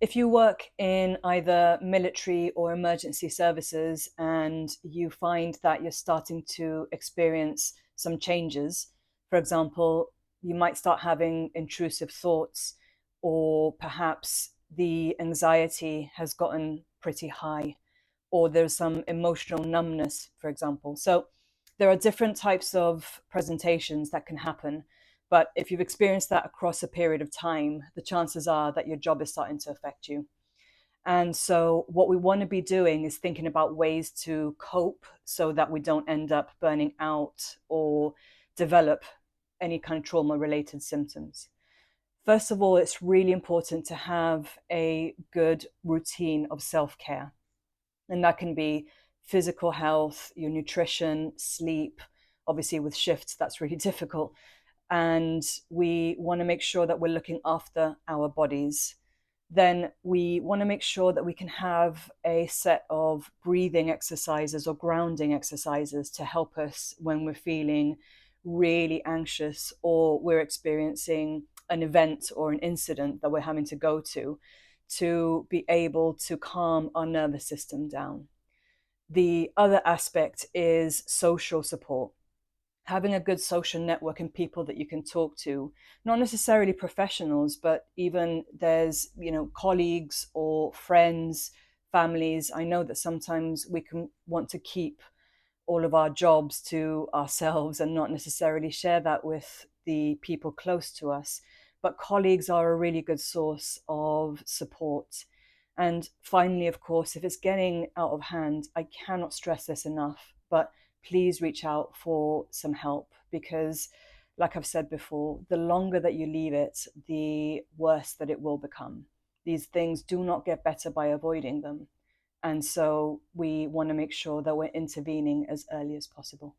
If you work in either military or emergency services and you find that you're starting to experience some changes, for example, you might start having intrusive thoughts, or perhaps the anxiety has gotten pretty high, or there's some emotional numbness, for example. So there are different types of presentations that can happen. But if you've experienced that across a period of time, the chances are that your job is starting to affect you. And so, what we want to be doing is thinking about ways to cope so that we don't end up burning out or develop any kind of trauma related symptoms. First of all, it's really important to have a good routine of self care. And that can be physical health, your nutrition, sleep. Obviously, with shifts, that's really difficult. And we want to make sure that we're looking after our bodies. Then we want to make sure that we can have a set of breathing exercises or grounding exercises to help us when we're feeling really anxious or we're experiencing an event or an incident that we're having to be able to calm our nervous system down. The other aspect is social support, having a good social network and people that you can talk to, not necessarily professionals, but even there's, colleagues or friends, families. I know that sometimes we can want to keep all of our jobs to ourselves and not necessarily share that with the people close to us. But colleagues are a really good source of support. And finally, of course, if it's getting out of hand, I cannot stress this enough, but please reach out for some help because, like I've said before, the longer that you leave it, the worse that it will become. These things do not get better by avoiding them. And so we want to make sure that we're intervening as early as possible.